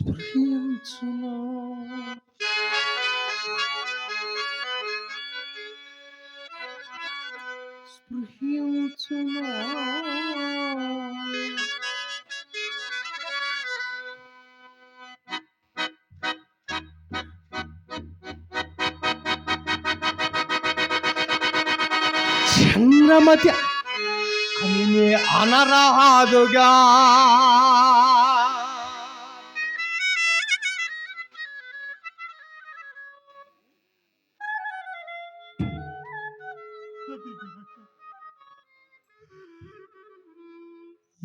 స్పృశించును స్పృశించును చంద్రమతి అని అనరాదుగా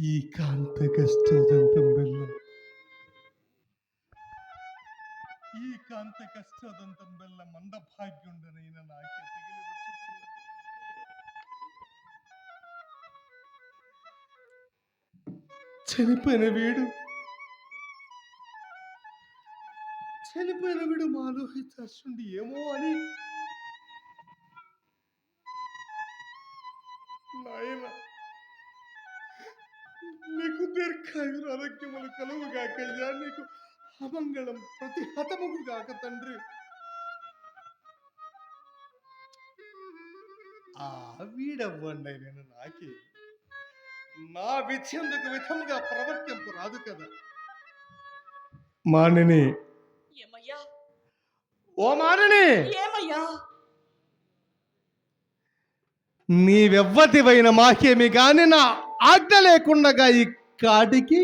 ఈ కాంత కష్టోదంతం బెల్ల ఈ కాంత కష్టోదంతం బెల్ల మందభాగ్యుండనైన నాకే తగిలి వచ్చుచున్నది. చనిపోయిన వీడు మాలోహితాశ్రుండి ఏమో అని నాయన నీకు దీర్ఘాయుర ఆరోగ్యములు కలుగుగాకయ్యా, నీకు అమంగళం ప్రతిహతముగు గాక తండ్రి. ఆ వీడవ్వండి నేను నాకే నా విచ్చేందుకు విధముగా ప్రవర్తింపు రాదు కదా. మానిని ఓ మానిని, నీవెవ్వతివైన మాకేమి గాని నా ఆజ్ఞ లేకుండగా ఈ కాటికి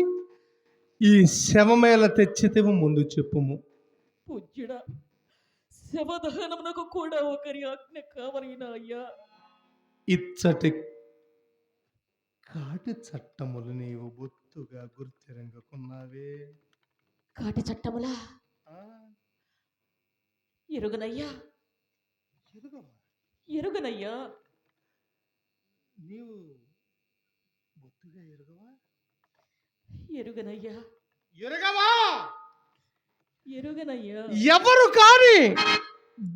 ఈ శవమేళ తెచ్చితివు ముందు చెప్పుము. పూజ్యుడా, శవదహనమునకు కూడా ఒకరి ఆజ్ఞ కావలైనా అయ్యా. ఇచ్చటి కాటి చట్టములు నీవు బొత్తుగా గుర్తిరంగకున్నావే. కాటి చట్టములా? ఎరుగనయ్యా, ఎరుగనయ్యా. నీవు బొత్తుగా ఎరుగవా? ఎరుగనయ్యా, ఎరుగవా? ఎరుగనయ్యా. ఎవరు కాని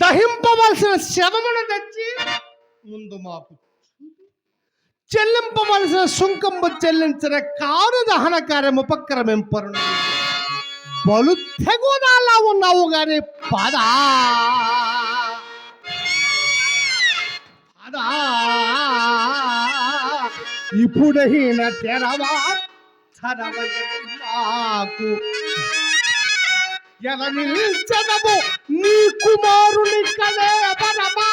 దహింపవలసిన శవమును తెచ్చి ముందు మాకు చెల్లింపవలసిన సుంకంబు చెల్లించిన కారు దహన కార్యం ఉపక్రమింపరు. బలు తెగుదాలా ఉన్నావు గాని పదా పదా ఇప్పుడైన తెరవా నాకు ఎలా నిల్చదము నీ కుమారుని కదే పరమా.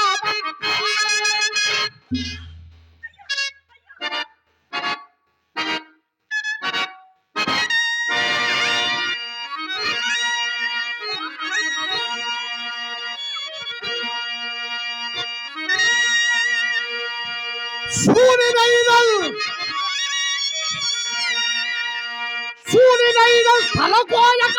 సూర్యుడైదల్ తలకోయక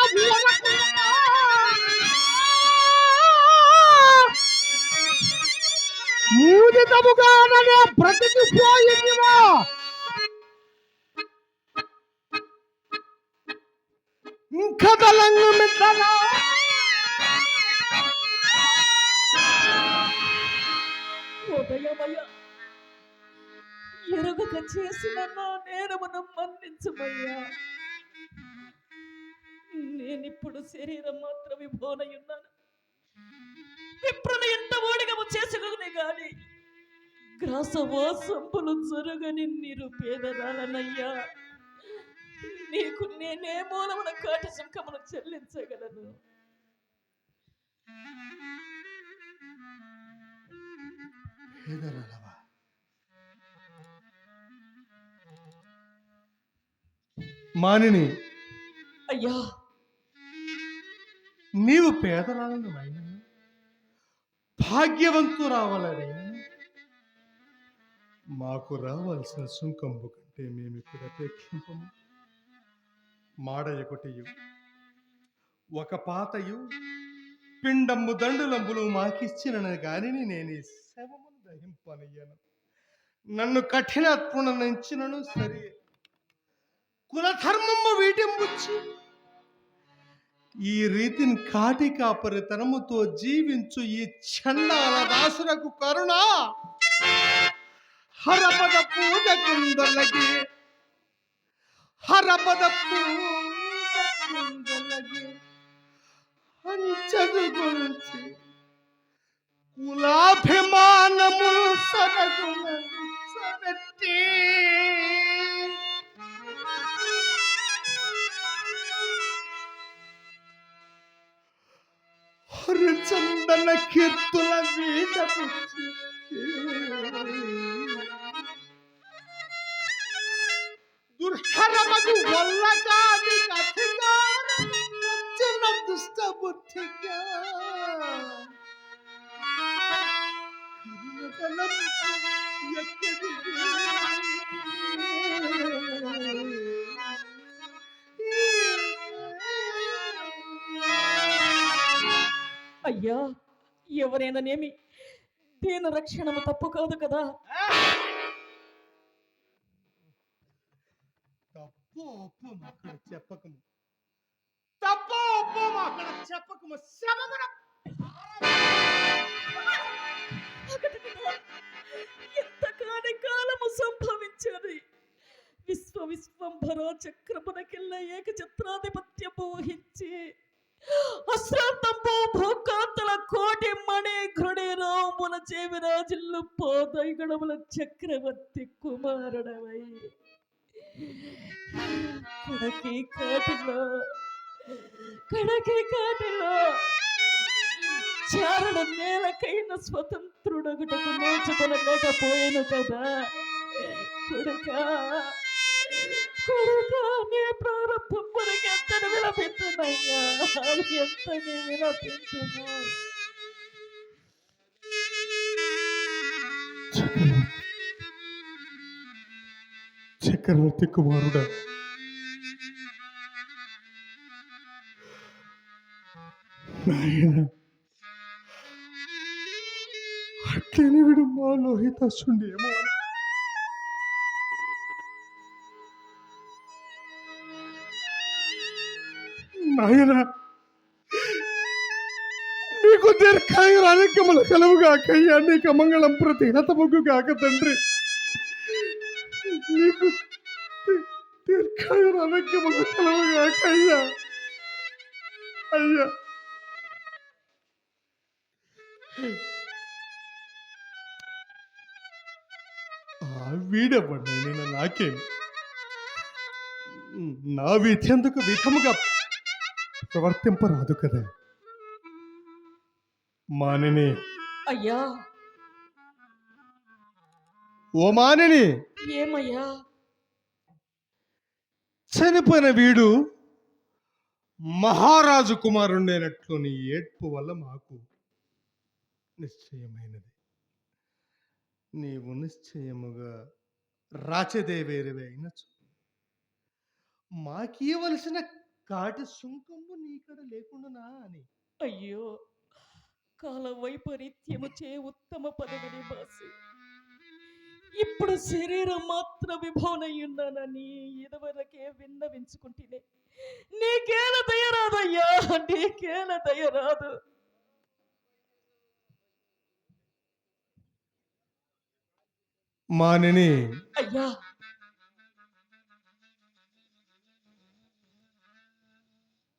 మూదితముగానే బ్రతికిపోయిందివా. కదలంగు మిత్రనా ఉదయమయ్యా, ఎరుగక చేసిన నా నేరమును మన్నించుమయ్యా. నేనిప్పుడు శరీరం మాత్రం విభోనయున్నాను. విప్రుని ఎంత ఓడిగము చేసుకుని గాని గ్రాసవాసంపులు జరగని నిరుపేదరాలనయ్యా. నీకు నేనే మూలమున కాటి సుంకమును చెల్లించగలను. మానిని, అయ్యా, నీవు పేదరాలను భాగ్యవంతురావాలని మాకు రావాల్సిన సుంకంబు కంటే మేము ఇక్కడ అపేక్షింపము. మాడయొకటియు ఒక పాతయు పిండమ్ము దండులంబులు మాకిచ్చినను గాని నేను ఈ శవమును దహింపనయ్యాను. నన్ను కఠినాత్ముడనించినను సరే, కులధర్మము వీటింబుచ్చి ఈ రీతిని కాటి కాపరితనముతో జీవించు ఈ చండాల దాసులకు కరుణ హరపద పూజకుందలగి హరపద పూజకుందలగి పంచదు గురించి కులాభిమానము సరగుణి హరిచందన కీర్తుల వీటపుచ్చి దుర్హరమగు వల్లగాది అధికారం వచ్చిన దుష్ట బుద్ధిగా కరుణగలం ఎక్కడిది? అయ్యా ఎవరైనానేమి దీని రక్షణము తప్పు కాదు కదా. తప్పు ఒప్పు అక్కడ చెప్పకము, తప్పు ఒప్పు అక్కడ చెప్పకము. శ్రమమున ఒకటి కదా, ఎంతకాని కాలము సంభవించేది. విశ్వంభర చక్రమునకెల్ల ఏకఛత్రాధిపత్యము వహించి అశ్రాంతంపు భూకాంతల కోటి మణి ఘృణి రాముల చేవిరాజులు పోదైగణముల చక్రవర్తి కుమారుడవై కడకి కాటిలో చారణ నేలకైన స్వతంత్రుడగుటకు నోచుకొనలేకపోయాను కదా కొడుకా. నీ ప్రారంభం మనకి ఎంత విలపించునయ్యా, ఎంత విలపించును. చక్రవర్తి కుమారుడా, నాయన అట్లనే విడు మా లోహితాసుండేమో. నాయన నీకు దీర్ఘాయురారోగ్యములు కలుగుగాకయ్యా, నీకు మంగళం ప్రతిహతముగాక తండ్రి. నీకు దీర్ఘాయురారోగ్యములు కలుగుగాకయ్యా. అయ్యా వీడవ్వండి, నేను నాకేం నా విధేందుకు విధముగా ప్రవర్తింపరాదు కదా. మానిని, అయ్యా ఓ మానిని, ఏమయ్యా? చనిపోయిన వీడు మహారాజు కుమారుండైనట్లు నీ ఏడ్పు వల్ల మాకు నిశ్చయమైనది. నీవు నిశ్చయముగా రాచదేవేరివి అయినచు మాకీయవలసిన కాటి సుంకము నీకడ లేకుండా అని. అయ్యో, కాల వైపరీత్యము చే ఉత్తమ పదవిని బాసి ఇప్పుడు శరీరం మాత్ర విభవనయ్యున్నానని ఇదివరకే విన్నవించుకుంటేనే నీకేల దయరాదయ్యా, నీకేల దయరాదు. మానిని, అయ్యా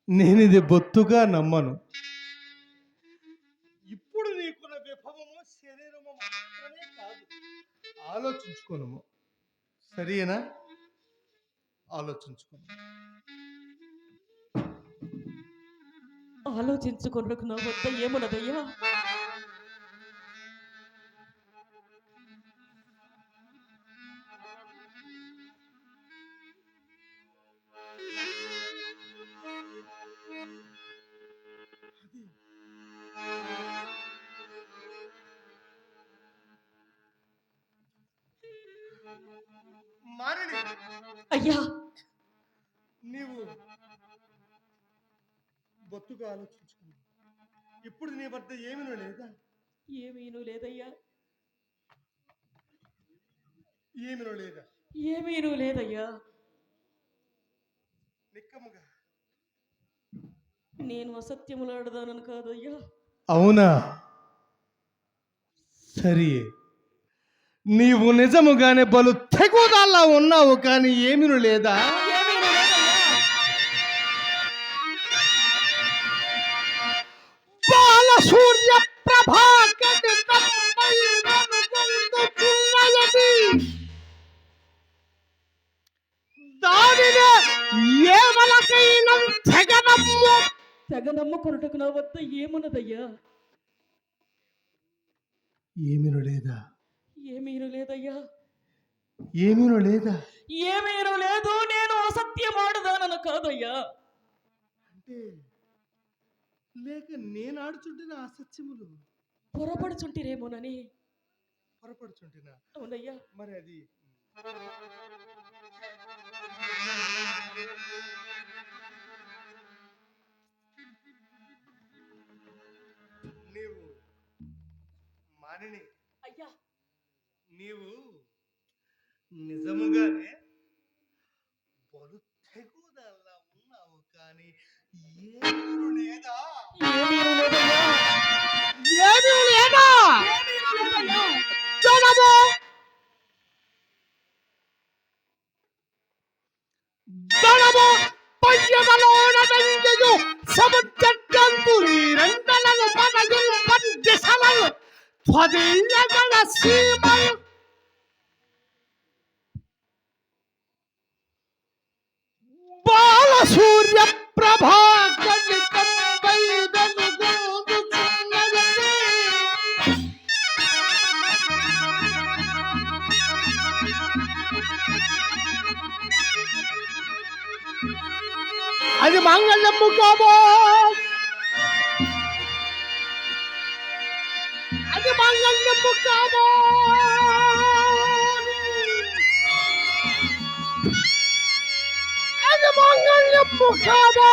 నేనిది బొత్తుగా నమ్మను. ఇప్పుడు నీకున్న విభవము శరీరము మాత్రమే కాదు, ఆలోచించుకోనము. సరేనా? ఆలోచించుకోను. ఆలోచించుకున్నకు నా వద్ద ఏమున్నదయ్యా? అయ్యా నీవు బొత్తుగా ఆలోచించుకున్నావు. ఇప్పుడు నీ వద్ద ఏమీనూ లేదా? ఏమీనూ లేదయ్యా. ఏమీనూ లేదా? ఏమీనూ లేదయ్యా. నిక్కముగా నేను అసత్యములాడదానను కాదయ్యా. అవునా? సరే, నీవు నిజముగానే బలు తెగుదల్లా ఉన్నావు, కానీ ఏమీనూ లేదా? సూర్య ప్రభాకృతున్నది దానినే ఏమలకైనా తెగనమ్ము. తెగ నమ్ముకొనుటకు నా వద్ద ఏమున్నదయ్యా? ఏమీను లేదా? ఏమీను లేదయ్యా, ఏమీను లేదా? ఏమీను లేదు. నేను అసత్యమాడుదానను కాదయ్యా. అంటే లేక నేను ఆడుచుంటున్న అసత్యములు పొరపడుచుంటిరేమోనని. పొరపడుచుంటున్నా. అవునయ్యా. మరి అది నీవు మానిని, అయ్యా, నీవు నిజముగానే బలు తెగుదల్లా ఉన్నావు, కానీ ఏమీను లేదా? ఏమీను లేదయ్యా, ఏమీను లేదా? ఏమీను లేదయ్యా. ధనము ధనము పయ్యమలోన వెంజెయు సముద్రగంతు రెండలను పదగిల్ పందిసలను త్వదీయగల సీమలు బాల సూర్య ప్రభాకరితం వైదనుగోదుచున్నది. అది మంగళము కాబో, అది మంగళము కాబో, అది మంగళము కాబో.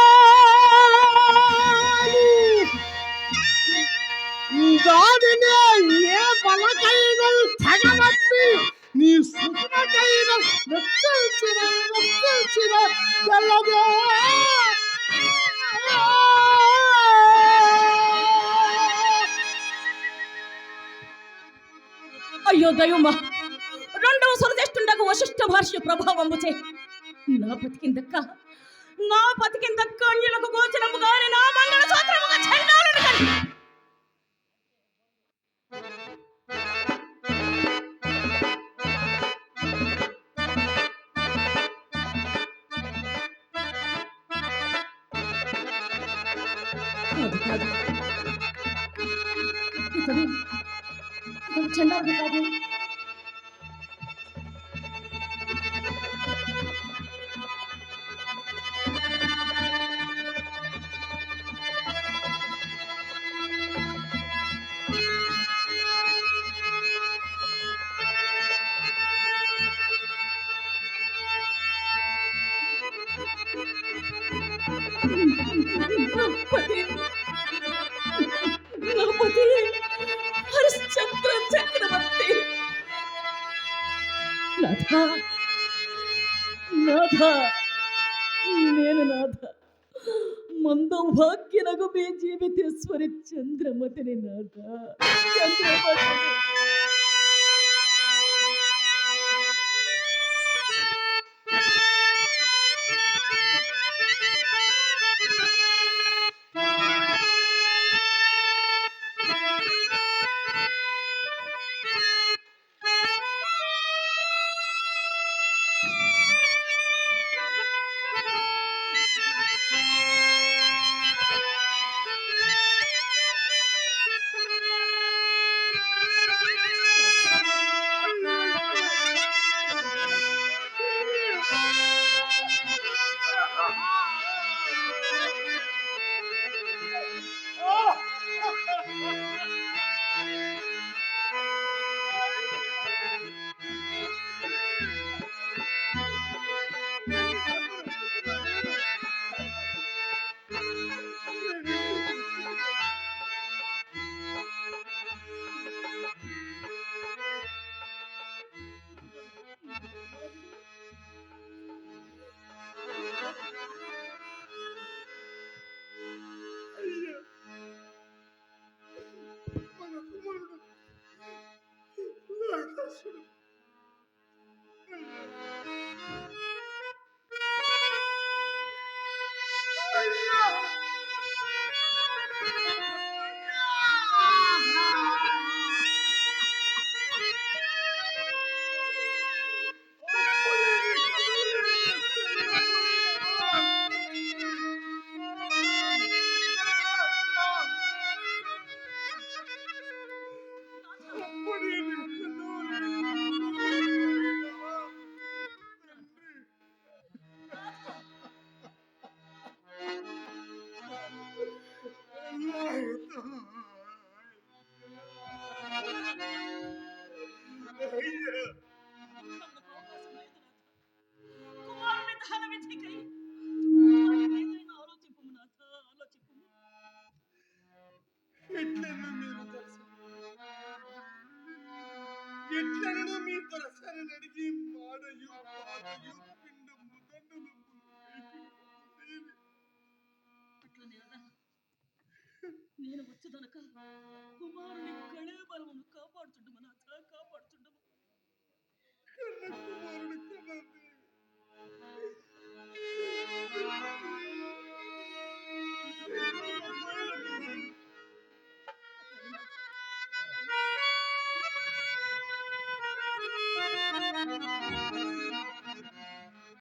దానినే ఏ బలకైన తెగనమ్మి నీ సుఖకైన నచ్చల్చిన తెల్లదే. అయ్యో దైవమా, రెండవ సురదేష్టుండకు వశిష్ఠ మహర్షి ప్రభావముచే నా బతికిందక్క అన్యులకు గోచరము గాని నా మంగళ సూత్రముగా చండాలుని కంటి. కాదు కాదు, ఇతడు చండాలుడు కాదు. నా పతి హరిశ్చంద్ర చక్రవర్తి. నాథ నాథ, నేను నాథ మందౌభాగ్యనగు మీ జీవితేశ్వరి చంద్రమతిని. నాథ చంద్రమతిని. విధికై ఏదైనా ఆలోచింపు నాథ, ఆలోచింపు. ఎట్లను మీరు ఎట్లను మీ దొరసాన్ని అడిగి మాడయు పాదయు పిండము దండలు అట్లా నేను వచ్చదనక కుమారుని కళే బలమును